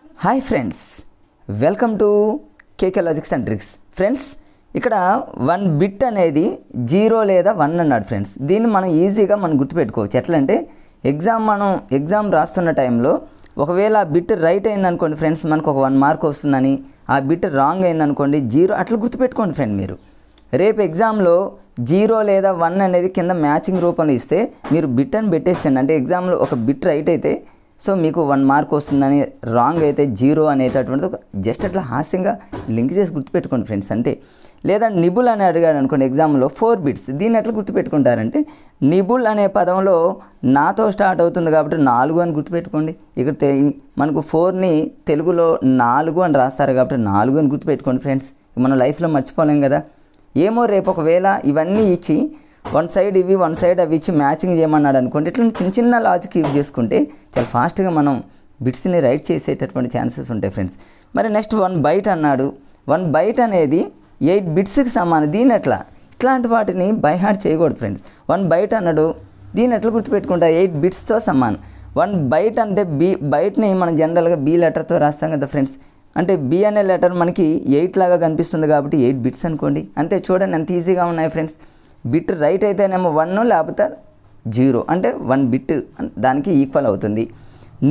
Hi friends, welcome to KK logics and tricks. Friends, ఇక్కడ 1 bit అనేది 0 లేదా 1 అన్నాడు ఫ్రెండ్స్. దీన్ని మనం ఈజీగా గుర్తుపెట్టుకోవచ్చు. ఎట్లా అంటే ఎగ్జామ్ రాస్తున్న టైంలో ఒకవేళ ఆ బిట్ రైట్ అయిందనుకోండి ఫ్రెండ్స్, మనకు ఒక 1 మార్క్ వస్తుందని. ఆ బిట్ రాంగ్ అయిందనుకోండి 0, అట్లా గుర్తుపెట్టుకోండి ఫ్రెండ్. మీరు రేపు ఎగ్జామ్లో 0 లేదా 1 అనేది కింద మ్యాచింగ్ రూపంలో ఇస్తే మీరు బిట్ అని పెట్టేస్తాను. అంటే ఎగ్జామ్లో ఒక బిట్ రైట్ అయితే సో మీకు 1 మార్క్ వస్తుందని, రాంగ్ అయితే 0 అనేటటువంటిది ఒక జస్ట్ అట్లా హాస్యంగా లింక్ చేసి గుర్తుపెట్టుకోండి ఫ్రెండ్స్, అంతే. లేదా నిబుల్ అని అడిగాడు అనుకోండి ఎగ్జామ్లో 4 బిట్స్, దీన్ని ఎట్లా గుర్తుపెట్టుకుంటారంటే నిబుల్ అనే పదంలో నాతో స్టార్ట్ అవుతుంది కాబట్టి 4 అని గుర్తుపెట్టుకోండి. ఇక్కడ మనకు 4ని తెలుగులో 4 అని రాస్తారు కాబట్టి 4 అని గుర్తుపెట్టుకోండి ఫ్రెండ్స్. మనం లైఫ్లో మర్చిపోలేం కదా. ఏమో రేపు ఒకవేళ ఇవన్నీ ఇచ్చి 1 సైడ్ ఇవి 1 సైడ్ అవి ఇచ్చి మ్యాచింగ్ చేయమన్నాడు అనుకోండి, ఇట్లా చిన్న లాజిక్ యూజ్ చేసుకుంటే చాలా ఫాస్ట్గా మనం బిట్స్ని రైట్ చేసేటటువంటి ఛాన్సెస్ ఉంటాయి ఫ్రెండ్స్. మరి నెక్స్ట్ 1 బైట్ అన్నాడు. 1 బైట్ అనేది 8 బిట్స్కి సమానం. దీన్ని ఇట్లాంటి వాటిని బై హార్ట్ చేయకూడదు ఫ్రెండ్స్. 1 బైట్ అన్నాడు, దీన్ని ఎట్లా గుర్తుపెట్టుకుంటారు? 8 బిట్స్తో సమానం. 1 బైట్ అంటే బైట్ని మనం జనరల్గా బి లెటర్తో రాస్తాం కదా ఫ్రెండ్స్. అంటే బి అనే లెటర్ మనకి 8 లాగా కనిపిస్తుంది కాబట్టి 8 బిట్స్ అనుకోండి, అంతే. చూడండి ఎంత ఈజీగా ఉన్నాయి ఫ్రెండ్స్. బిట్ రైట్ అయితేనేమో 1, లేకపోతే 0, అంటే 1 బిట్ దానికి ఈక్వల్ అవుతుంది.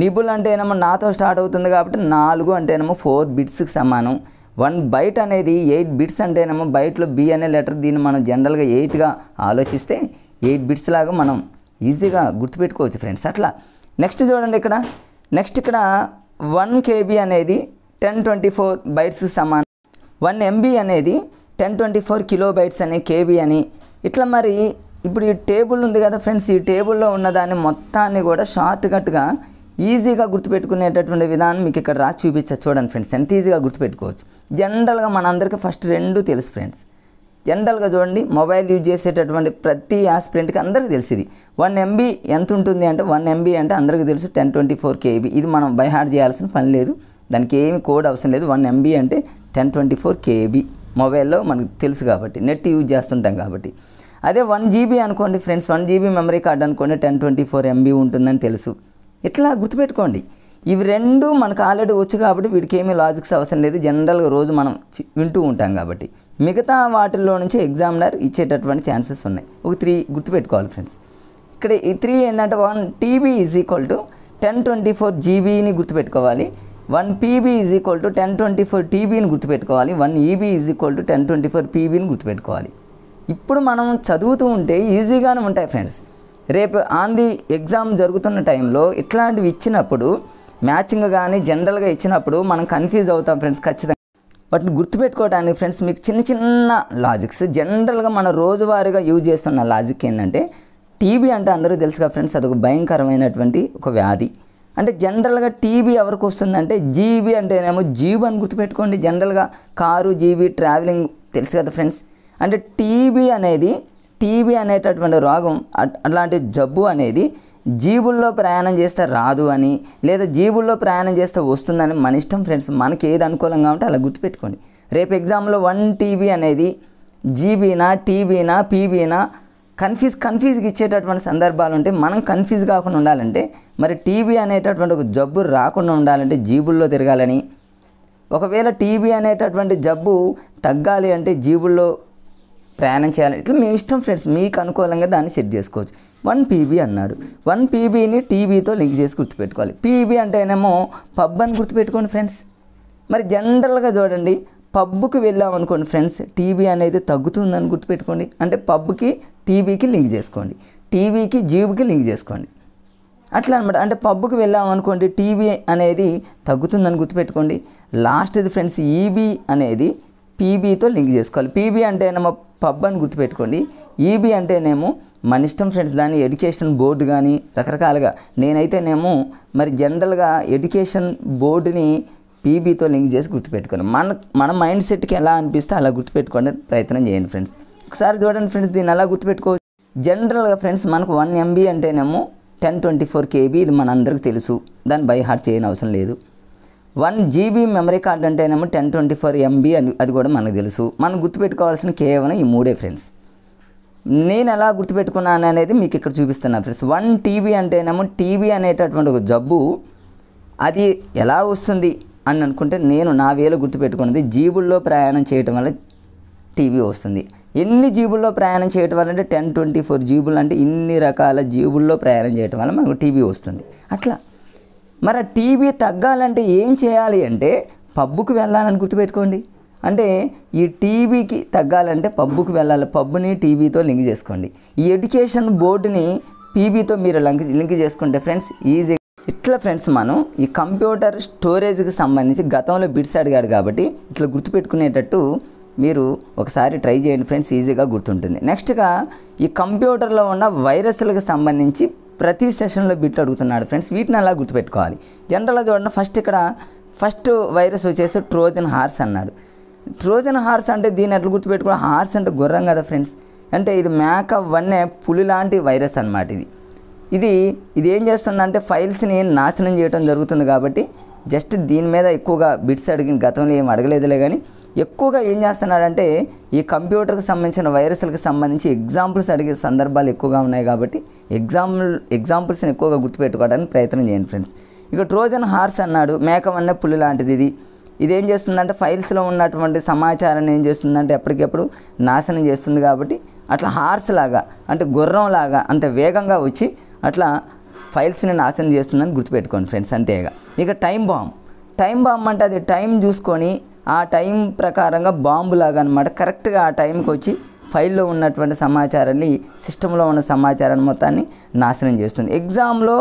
నిబుల్ అంటేనేమో నాతో స్టార్ట్ అవుతుంది కాబట్టి 4 అంటేనేమో 4 బిట్స్కి సమానం. 1 బైట్ అనేది 8 బిట్స్ అంటేనేమో బైట్లో బి అనే లెటర్, దీన్ని మనం జనరల్గా 8గా ఆలోచిస్తే 8 బిట్స్ లాగా మనం ఈజీగా గుర్తుపెట్టుకోవచ్చు ఫ్రెండ్స్. అట్లా నెక్స్ట్ చూడండి, ఇక్కడ 1 KB అనేది 1024 బైట్స్కి సమానం. 1 MB అనేది 1024 కిలోబైట్స్ అనే KB అని. ఇట్లా మరి ఇప్పుడు ఈ టేబుల్ ఉంది కదా ఫ్రెండ్స్, ఈ టేబుల్లో ఉన్నదాన్ని మొత్తాన్ని కూడా షార్ట్ కట్గా ఈజీగా గుర్తుపెట్టుకునేటటువంటి విధానం మీకు ఇక్కడ రాసి చూపించచ్చు. చూడండి ఫ్రెండ్స్, ఎంత ఈజీగా గుర్తుపెట్టుకోవచ్చు. జనరల్గా మనందరికీ ఫస్ట్ 2 తెలుసు ఫ్రెండ్స్. జనరల్గా చూడండి, మొబైల్ యూజ్ చేసేటటువంటి ప్రతి ఆస్పిరెంట్కి అందరికీ తెలుసు ఇది. 1 MB ఎంత ఉంటుంది అంటే 1 MB అంటే అందరికీ తెలుసు 1024 KB. ఇది మనం బై హార్ట్ చేయాల్సిన పని లేదు, దానికి ఏమి కోడ్ అవసరం లేదు. 1 MB అంటే 1024 KB మొబైల్లో మనకు తెలుసు కాబట్టి, నెట్ యూజ్ చేస్తుంటాం కాబట్టి. అదే 1 GB అనుకోండి ఫ్రెండ్స్, 1 GB మెమరీ కార్డ్ అనుకోండి 1024 MB ఉంటుందని తెలుసు. ఇట్లా గుర్తుపెట్టుకోండి. ఇవి 2 మనకు ఆల్రెడీ వచ్చు కాబట్టి వీటికి ఏమీ లాజిక్స్ అవసరం లేదు, జనరల్గా రోజు మనం వింటూ ఉంటాం కాబట్టి. మిగతా వాటిల్లో నుంచి ఎగ్జామినర్ ఇచ్చేటటువంటి ఛాన్సెస్ ఉన్నాయి. ఒక 3 గుర్తుపెట్టుకోవాలి ఫ్రెండ్స్. ఇక్కడ ఈ 3 ఏంటంటే 1 TB ఈజ్ ఈక్వల్ టు 1024 GBని గుర్తుపెట్టుకోవాలి. 1 PB ఈజ్ ఈక్వల్ టు 1024 TBని గుర్తుపెట్టుకోవాలి. 1 EB ఈజ్ ఈక్వల్ టు 1024 PBని గుర్తుపెట్టుకోవాలి. ఇప్పుడు మనం చదువుతూ ఉంటే ఈజీగానే ఉంటాయి ఫ్రెండ్స్. రేపు ఆన్ ది ఎగ్జామ్ జరుగుతున్న టైంలో ఇట్లాంటివి ఇచ్చినప్పుడు, మ్యాచింగ్ కానీ జనరల్గా ఇచ్చినప్పుడు మనం కన్ఫ్యూజ్ అవుతాం ఫ్రెండ్స్. ఖచ్చితంగా వాటిని గుర్తుపెట్టుకోవడానికి ఫ్రెండ్స్ మీకు చిన్న లాజిక్స్, జనరల్గా మన రోజువారీగా యూజ్ చేస్తున్న లాజిక్ ఏంటంటే, టీబీ అంటే అందరూ తెలుసుగా ఫ్రెండ్స్, అదొక భయంకరమైనటువంటి ఒక వ్యాధి. అంటే జనరల్గా టీబీ ఎవరికి వస్తుందంటే, జీబీ అంటేనేమో జీబు అని గుర్తుపెట్టుకోండి. జనరల్గా కారు, జీబీ, ట్రావెలింగ్ తెలుసు కదా ఫ్రెండ్స్. అంటే టీబీ అనేటటువంటి రోగం, అట్లాంటి జబ్బు అనేది జీబుల్లో ప్రయాణం చేస్తే రాదు అని, లేదా జీబుల్లో ప్రయాణం చేస్తే వస్తుందని మన ఇష్టం ఫ్రెండ్స్. మనకి ఏది అనుకూలంగా ఉంటే అలా గుర్తుపెట్టుకోండి. రేపు ఎగ్జామ్లో 1 TB అనేది జీబీనా, టీబీనా, పీబీనా కన్ఫ్యూజ్కి ఇచ్చేటటువంటి సందర్భాలు ఉంటే, మనం కన్ఫ్యూజ్ కాకుండా ఉండాలంటే, మరి టీబీ అనేటటువంటి ఒక జబ్బు రాకుండా ఉండాలంటే జీబుల్లో తిరగాలని, ఒకవేళ టీబీ అనేటటువంటి జబ్బు తగ్గాలి అంటే జీబుల్లో ప్రయాణం చేయాలి. ఇట్లా మీ ఇష్టం ఫ్రెండ్స్, మీకు అనుకూలంగా దాన్ని సెట్ చేసుకోవచ్చు. 1 PB అన్నాడు. 1 PBని టీబీతో లింక్ చేసి గుర్తుపెట్టుకోవాలి. పీబీ అంటేనేమో పబ్ అని గుర్తుపెట్టుకోండి ఫ్రెండ్స్. మరి జనరల్గా చూడండి, పబ్కి వెళ్ళామనుకోండి ఫ్రెండ్స్, టీబీ అనేది తగ్గుతుందని గుర్తుపెట్టుకోండి. అంటే పబ్కి టీబీకి లింక్ చేసుకోండి, టీబీకి జీబుకి లింక్ చేసుకోండి. అట్లా అనమాట. అంటే పబ్కి వెళ్ళామనుకోండి, టీబీ అనేది తగ్గుతుందని గుర్తుపెట్టుకోండి. లాస్ట్ది ఫ్రెండ్స్, ఈబీ అనేది పీబీతో లింక్ చేసుకోవాలి. పీబీ అంటేనేమో పబ్ అని గుర్తుపెట్టుకోండి. ఈబీ అంటేనేమో మన ఇష్టం ఫ్రెండ్స్, దాన్ని ఎడ్యుకేషన్ బోర్డు కానీ రకరకాలుగా. నేనైతేనేమో మరి జనరల్గా ఎడ్యుకేషన్ బోర్డుని పీబీతో లింక్ చేసి గుర్తుపెట్టుకోండి. మన మైండ్ సెట్కి ఎలా అనిపిస్తే అలా గుర్తుపెట్టుకోండి, ప్రయత్నం చేయండి ఫ్రెండ్స్. ఒకసారి చూడండి ఫ్రెండ్స్, దీన్ని ఎలా గుర్తుపెట్టుకోవచ్చు. జనరల్గా ఫ్రెండ్స్ మనకు 1 MB అంటేనేమో 1024 KB, ఇది మనందరికీ తెలుసు, దాన్ని బై హార్ట్ చేయని అవసరం లేదు. 1 GB మెమరీ కార్డ్ అంటేనేమో 1024 MB అని, అది కూడా మనకు తెలుసు. మనం గుర్తుపెట్టుకోవాల్సిన కేవలం ఈ 3 ఫ్రెండ్స్. నేను ఎలా గుర్తుపెట్టుకున్నాను అనేది మీకు ఇక్కడ చూపిస్తున్నాను ఫ్రెండ్స్. 1 TB అంటేనేమో టీబీ అనేటటువంటి ఒక జబ్బు అది ఎలా వస్తుంది అని అనుకుంటే నేను నా వేలో గుర్తుపెట్టుకున్నది జీబుల్లో ప్రయాణం చేయటం వల్ల టీవీ వస్తుంది. ఎన్ని జీబుల్లో ప్రయాణం చేయటం వల్ల అంటే 1024 జీబులు అంటే ఇన్ని రకాల జీబుల్లో ప్రయాణం చేయటం వల్ల మనకు టీవీ వస్తుంది. అట్లా మరి ఆ టీవీ తగ్గాలంటే ఏం చేయాలి అంటే పబ్బుకు వెళ్ళాలని గుర్తుపెట్టుకోండి. అంటే ఈ టీవీకి తగ్గాలంటే పబ్బుకు వెళ్ళాలి. పబ్బుని టీవీతో లింక్ చేసుకోండి. ఈ ఎడ్యుకేషన్ బోర్డుని పీబీతో మీరు లింక్ చేసుకుంటే ఫ్రెండ్స్ ఈజీ. ఇట్లా ఫ్రెండ్స్ మనం ఈ కంప్యూటర్ స్టోరేజ్కి సంబంధించి గతంలో బిట్స్ అడిగాడు కాబట్టి ఇట్లా గుర్తుపెట్టుకునేటట్టు మీరు ఒకసారి ట్రై చేయండి ఫ్రెండ్స్, ఈజీగా గుర్తుంటుంది. నెక్స్ట్గా ఈ కంప్యూటర్లో ఉన్న వైరస్లకు సంబంధించి ప్రతి సెషన్లో బిట్లు అడుగుతున్నాడు ఫ్రెండ్స్. వీటిని అలా గుర్తుపెట్టుకోవాలి. జనరల్గా చూడండి, ఫస్ట్ వైరస్ వచ్చేసి ట్రోజన్ హార్స్ అన్నాడు. ట్రోజన్ హార్స్ అంటే దీన్ని ఎట్లా గుర్తుపెట్టుకోవాలి? హార్స్ అంటే గుర్రం కదా ఫ్రెండ్స్. అంటే ఇది మేక వన్నే పులి లాంటి వైరస్ అన్నమాట. ఇది ఏం చేస్తుందంటే ఫైల్స్ని నాశనం చేయడం జరుగుతుంది. కాబట్టి జస్ట్ దీని మీద ఎక్కువగా బిట్స్ అడిగిన గతంలో ఏం అడగలేదులే, కానీ ఎక్కువగా ఏం చేస్తున్నాడంటే ఈ కంప్యూటర్కి సంబంధించిన వైరస్లకు సంబంధించి ఎగ్జాంపుల్స్ అడిగే సందర్భాలు ఎక్కువగా ఉన్నాయి. కాబట్టి ఎగ్జాంపుల్స్ని ఎక్కువగా గుర్తుపెట్టుకోవడానికి ప్రయత్నం చేయండి ఫ్రెండ్స్. ఇక ట్రోజన్ హార్స్ అన్నాడు, మేక వన్నే పులి లాంటిది. ఇదేం చేస్తుందంటే ఫైల్స్లో ఉన్నటువంటి సమాచారాన్ని ఏం చేస్తుందంటే ఎప్పటికెప్పుడు నాశనం చేస్తుంది. కాబట్టి అట్లా హార్స్ లాగా అంటే గుర్రం లాగా అంత వేగంగా వచ్చి అట్లా ఫైల్స్ని నాశనం చేస్తుందని గుర్తుపెట్టుకోండి ఫ్రెండ్స్. అంతేగా. ఇక టైం బాంబ్ అంటే అది టైం చూసుకొని ఆ టైం ప్రకారంగా బాంబు లాగా అనమాట. కరెక్ట్గా ఆ టైంకి వచ్చి ఫైల్లో ఉన్నటువంటి సమాచారాన్ని, సిస్టంలో ఉన్న సమాచారాన్ని మొత్తాన్ని నాశనం చేస్తుంది. ఎగ్జామ్లో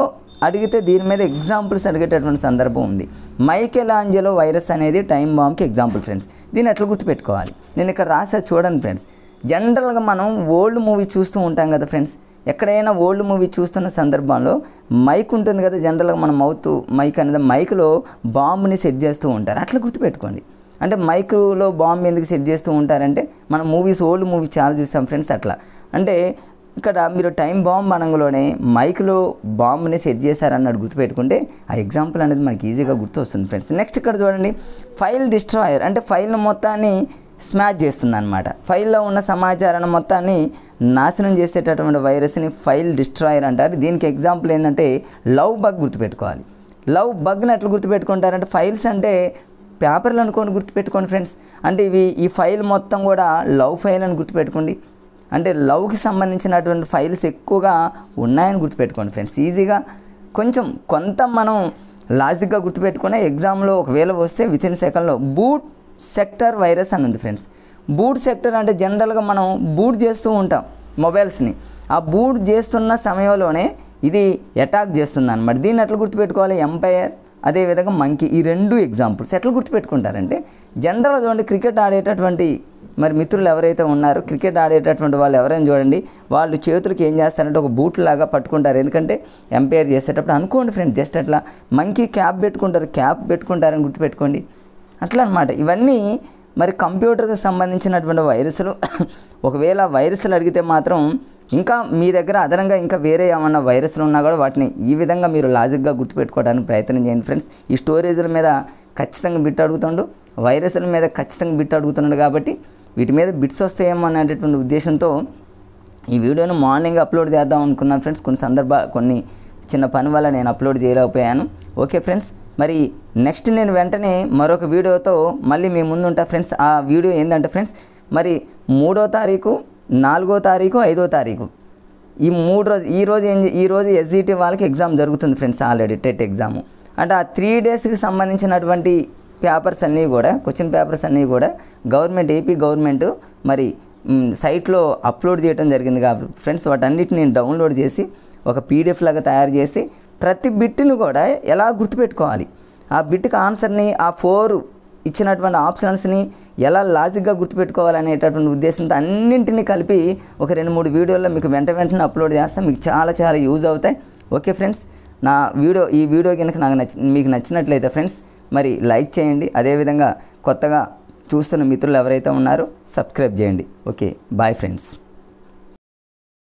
అడిగితే దీని మీద ఎగ్జాంపుల్స్ అడిగేటటువంటి సందర్భం ఉంది. మైకెలాంజెలో వైరస్ అనేది టైం బాంబ్కి ఎగ్జాంపుల్ ఫ్రెండ్స్. దీన్ని ఎట్లా గుర్తుపెట్టుకోవాలి? నేను ఇక్కడ రాసా చూడండి ఫ్రెండ్స్. జనరల్గా మనం ఓల్డ్ మూవీ చూస్తూ ఉంటాం కదా ఫ్రెండ్స్. ఎక్కడైనా ఓల్డ్ మూవీ చూస్తున్న సందర్భంలో మైక్ ఉంటుంది కదా, జనరల్గా మన మైక్ అనేది మైక్లో బాంబుని సెట్ చేస్తూ ఉంటారు. అట్లా గుర్తుపెట్టుకోండి. అంటే మైక్లో బాంబు ఎందుకు సెట్ చేస్తూ ఉంటారంటే మనం ఓల్డ్ మూవీ చాలా చూసాం ఫ్రెండ్స్. అట్లా అంటే ఇక్కడ మీరు టైం బాంబ్ అనగానే మైక్లో బాంబుని సెట్ చేశారన్నాడు గుర్తుపెట్టుకుంటే ఆ ఎగ్జాంపుల్ అనేది మనకి ఈజీగా గుర్తొస్తుంది ఫ్రెండ్స్. నెక్స్ట్ ఇక్కడ చూడండి, ఫైల్ డిస్ట్రాయర్ అంటే ఫైల్ను మొత్తాన్ని స్మాష్ చేస్తుంది అనమాట. ఫైల్లో ఉన్న సమాచారాన్ని మొత్తాన్ని నాశనం చేసేటటువంటి వైరస్ని ఫైల్ డిస్ట్రాయర్ అంటారు. దీనికి ఎగ్జాంపుల్ ఏంటంటే లవ్ బగ్ గుర్తుపెట్టుకోవాలి. లవ్ బగ్ని ఎట్లా గుర్తుపెట్టుకుంటారంటే ఫైల్స్ అంటే పేపర్లు అనుకోని గుర్తుపెట్టుకోండి ఫ్రెండ్స్. అంటే ఈ ఫైల్ మొత్తం కూడా లవ్ ఫైల్ అని గుర్తుపెట్టుకోండి. అంటే లవ్కి సంబంధించినటువంటి ఫైల్స్ ఎక్కువగా ఉన్నాయని గుర్తుపెట్టుకోండి ఫ్రెండ్స్. ఈజీగా కొంత మనం లాజిక్గా గుర్తుపెట్టుకునే ఎగ్జామ్లో ఒకవేళ వస్తే వితిన్ సెకండ్లో బూట్ సెక్టర్ వైరస్ అని ఉంది ఫ్రెండ్స్. బూట్ సెక్టర్ అంటే జనరల్గా మనం బూట్ చేస్తూ ఉంటాం మొబైల్స్ని. ఆ బూట్ చేస్తున్న సమయంలోనే ఇది అటాక్ చేస్తుంది అన్నమాట. దీన్ని ఎట్లా గుర్తుపెట్టుకోవాలి? ఎంపైర్, అదేవిధంగా మంకీ, ఈ రెండు ఎగ్జాంపుల్స్ ఎట్లా గుర్తుపెట్టుకుంటారంటే జనరల్గా చూడండి, క్రికెట్ ఆడేటటువంటి మిత్రులు ఎవరైతే ఉన్నారో, క్రికెట్ ఆడేటటువంటి వాళ్ళు ఎవరైనా చూడండి, వాళ్ళు చేతులకి ఏం చేస్తారంటే ఒక బూట్ లాగా పట్టుకుంటారు. ఎందుకంటే ఎంపైర్ చేసేటప్పుడు అనుకోండి ఫ్రెండ్స్, జస్ట్ అట్లా. మంకీ క్యాప్ పెట్టుకుంటారని గుర్తుపెట్టుకోండి. అట్లా అనమాట. ఇవన్నీ కంప్యూటర్కి సంబంధించినటువంటి వైరస్లు. ఒకవేళ వైరస్లు అడిగితే మాత్రం ఇంకా మీ దగ్గర అదనంగా ఇంకా వేరే ఏమన్నా వైరస్లు ఉన్నా కూడా వాటిని ఈ విధంగా మీరు లాజిక్గా గుర్తుపెట్టుకోవడానికి ప్రయత్నం చేయండి ఫ్రెండ్స్. ఈ స్టోరేజ్ల మీద ఖచ్చితంగా బిట్ అడుగుతుండు, వైరస్ల మీద ఖచ్చితంగా బిట్ అడుగుతున్నాడు. కాబట్టి వీటి మీద బిట్స్ వస్తాయేమో అనేటటువంటి ఉద్దేశంతో ఈ వీడియోను మార్నింగ్ అప్లోడ్ చేద్దాం అనుకున్నాను ఫ్రెండ్స్. కొన్ని చిన్న పని వల్ల నేను అప్లోడ్ చేయలేకపోయాను. ఓకే ఫ్రెండ్స్, మరి నెక్స్ట్ నేను వెంటనే మరొక వీడియోతో మళ్ళీ మీ ముందు ఉంటా ఫ్రెండ్స్. ఆ వీడియో ఏంటంటే ఫ్రెండ్స్, మరి 3వ తారీఖు, 4వ తారీఖు, 5వ తారీఖు ఈ 3 రోజు ఈరోజు ఎస్జిటి వాళ్ళకి ఎగ్జామ్ జరుగుతుంది ఫ్రెండ్స్. Already TET exam. అంటే ఆ 3 డేస్కి సంబంధించినటువంటి పేపర్స్ అన్నీ కూడా, క్వశ్చన్ పేపర్స్ అన్నీ కూడా ఏపీ గవర్నమెంట్ మరి సైట్లో అప్లోడ్ చేయడం జరిగింది. కాబట్టి ఫ్రెండ్స్ వాటన్నిటిని నేను డౌన్లోడ్ చేసి ఒక పీడిఎఫ్ లాగా తయారు చేసి ప్రతి బిట్ని కూడా ఎలా గుర్తుపెట్టుకోవాలి, ఆ బిట్కి ఆన్సర్ని, ఆ 4 ఇచ్చినటువంటి ఆప్షన్స్ని ఎలా లాజిక్గా గుర్తుపెట్టుకోవాలనేటటువంటి ఉద్దేశంతో అన్నింటినీ కలిపి ఒక 2-3 వీడియోల్లో మీకు వెంటనే అప్లోడ్ చేస్తాను. మీకు చాలా యూజ్ అవుతాయి. ఓకే ఫ్రెండ్స్, ఈ వీడియో కనుక మీకు నచ్చినట్లయితే ఫ్రెండ్స్ మరి లైక్ చేయండి. అదేవిధంగా కొత్తగా చూస్తున్న మిత్రులు ఎవరైతే ఉన్నారో సబ్స్క్రైబ్ చేయండి. Okay, bye friends.